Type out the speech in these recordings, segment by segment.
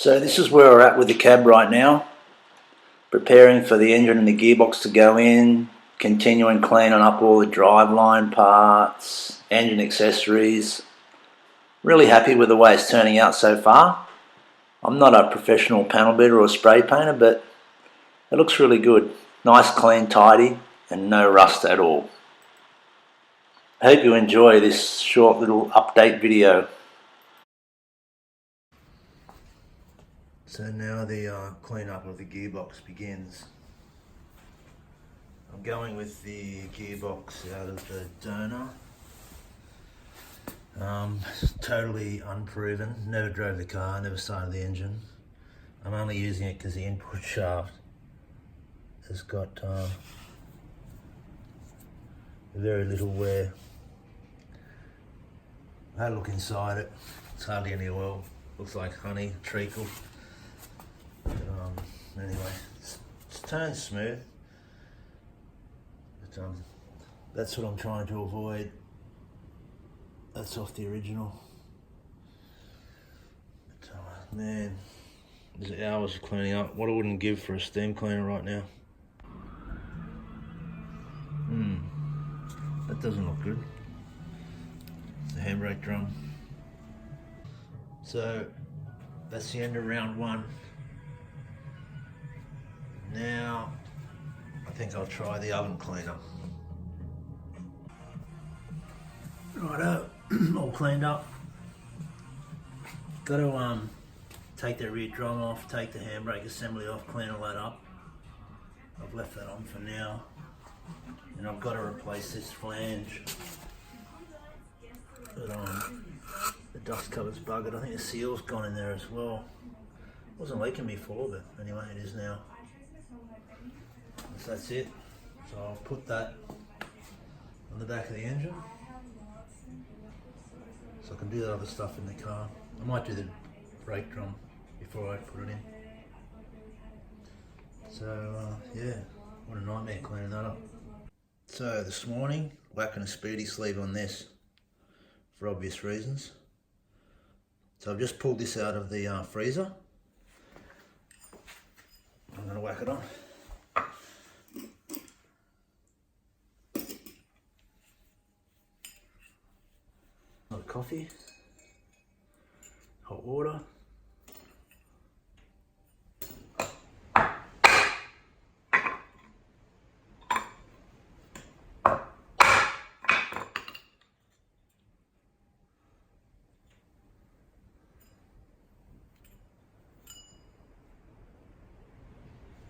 So this is where we're at with the cab right now, preparing for the engine and the gearbox to go in, continuing cleaning up all the driveline parts, engine accessories. Really happy with the way it's turning out so far. I'm not a professional panel beater or spray painter, but it looks really good. Nice, clean, tidy, and no rust at all. I hope you enjoy this short little update video. So now the cleanup of the gearbox begins. I'm going with the gearbox out of the donor. Totally unproven, never drove the car, never started the engine. I'm only using it because the input shaft has got very little wear. I had a look inside it, it's hardly any oil, looks like honey, treacle. Anyway, it's turned smooth, but that's what I'm trying to avoid. That's off the original. But, man, there's hours of cleaning up. What I wouldn't give for a steam cleaner right now. That doesn't look good. It's the handbrake drum. So that's the end of round one. Now I think I'll try the oven cleaner. Righto, all cleaned up. Got to take the rear drum off, take the handbrake assembly off, clean all that up. I've left that on for now. And I've got to replace this flange. But the dust cover's buggered. I think the seal's gone in there as well. It wasn't leaking before, but anyway, it is now. So that's it. So I'll put that on the back of the engine. So I can do that other stuff in the car. I might do the brake drum before I put it in. So yeah, what a nightmare cleaning that up. So this morning, whacking a speedy sleeve on this for obvious reasons. So I've just pulled this out of the freezer. I'm going to whack it on. Hot coffee, hot water.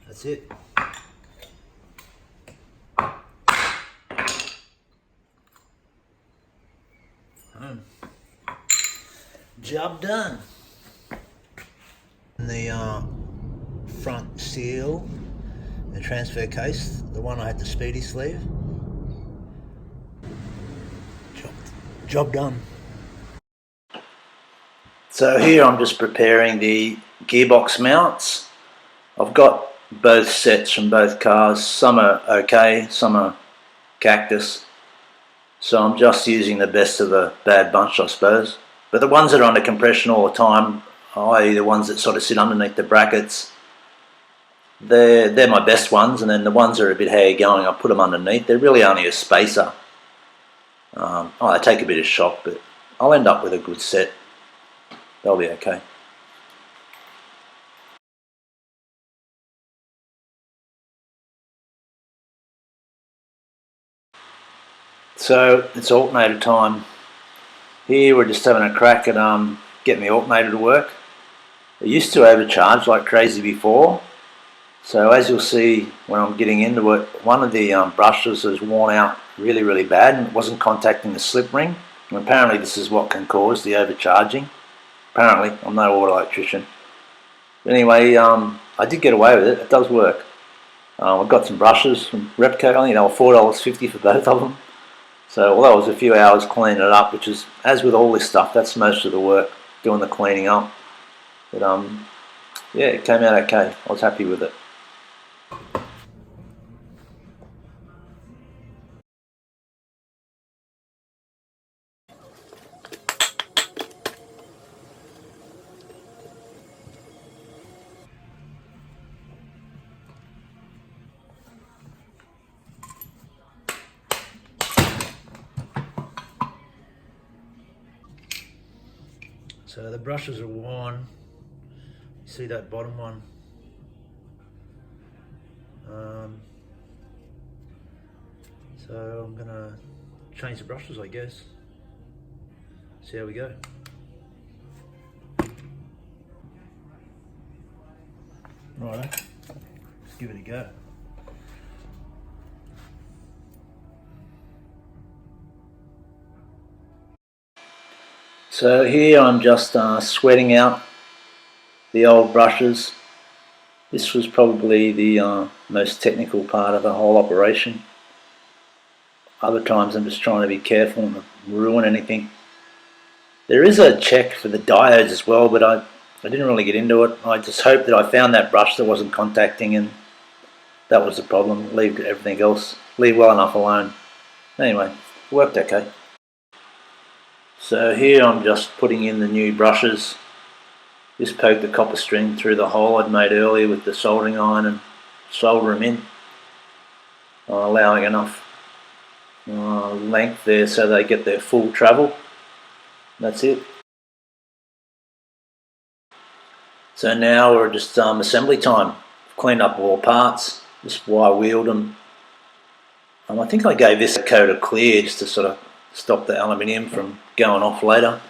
That's it. Job done. And the front seal, the transfer case, the one I had the speedy sleeve. Job done. So here I'm just preparing the gearbox mounts. I've got both sets from both cars. Some are okay, some are cactus. So I'm just using the best of the bad bunch, I suppose. But the ones that are under compression all the time, i.e. the ones that sort of sit underneath the brackets, they're my best ones, and then the ones that are a bit hairy going, I put them underneath. They're really only a spacer. They take a bit of shock, but I'll end up with a good set. They'll be okay. So it's alternator time. Here we're just having a crack at getting the alternator to work. It used to overcharge like crazy before. So as you'll see when I'm getting into it, one of the brushes has worn out really bad and it wasn't contacting the slip ring. And apparently this is what can cause the overcharging. Apparently, I'm no auto electrician. But anyway, I did get away with it. It does work. I've got some brushes from Repco. I think they were $4.50 for both of them. So although it was a few hours cleaning it up, which is, as with all this stuff, that's most of the work, doing the cleaning up. But yeah, it came out okay. I was happy with it. So the brushes are worn. You see that bottom one? So I'm gonna change the brushes, I guess. See how we go. Righto, let's give it a go. So here I'm just sweating out the old brushes. This was probably the most technical part of the whole operation. Other times I'm just trying to be careful and not ruin anything. There is a check for the diodes as well, but I didn't really get into it. I just hoped that I found that brush that wasn't contacting, and that was the problem. Leave everything else, leave well enough alone. Anyway, it worked okay. So here I'm just putting in the new brushes. Just poke the copper string through the hole I'd made earlier with the soldering iron and solder them in, allowing enough length there so they get their full travel. That's it. So now we're just assembly time. Cleaned up all parts, just wire wheeled them. I think I gave this a coat of clear just to sort of stop the aluminium from going off later.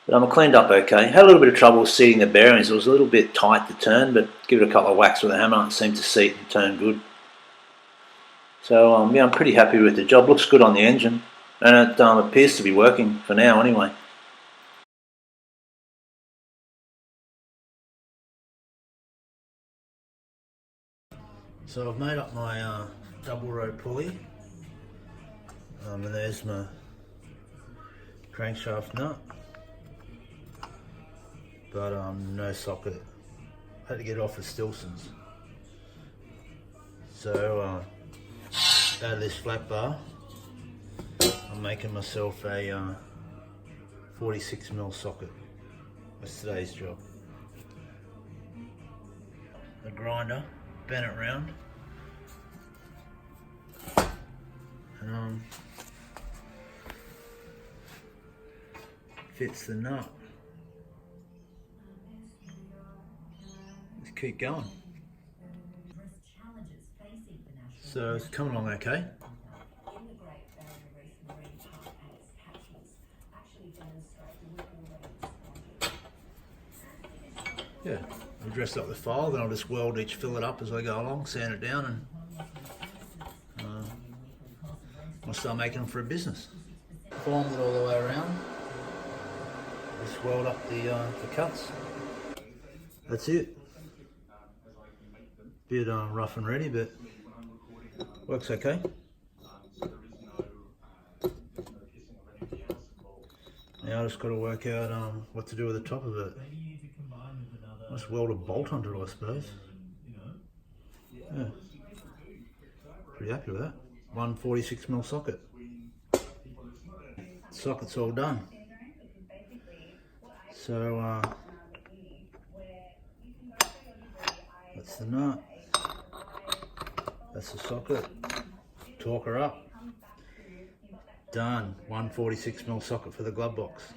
But I cleaned up okay. Had a little bit of trouble seating the bearings. It was a little bit tight to turn, but give it a couple of whacks with a hammer, it seemed to seat and turn good. So yeah, I'm pretty happy with the job. Looks good on the engine, and it appears to be working for now anyway. So I've made up my double row pulley, and there's my crankshaft nut, but no socket. Had to get it off the Stilsons. So out of this flat bar, I'm making myself a 46mm socket. That's today's job. The grinder, bend it round, and fits the nut. Let's keep going. So it's coming along okay. Yeah, I'll dress up the file, then I'll just weld each fillet up as I go along, sand it down, and I'll start making them for a business. Formed it all the way around. Just weld up the cuts. That's it. Bit rough and ready, but works okay. Now I just got to work out what to do with the top of it. Just weld a bolt onto it, I suppose. Yeah. Pretty happy with that. 146mm socket. Socket's all done. So that's the nut. That's the socket. Torque her up. Done. 146mm socket for the glove box.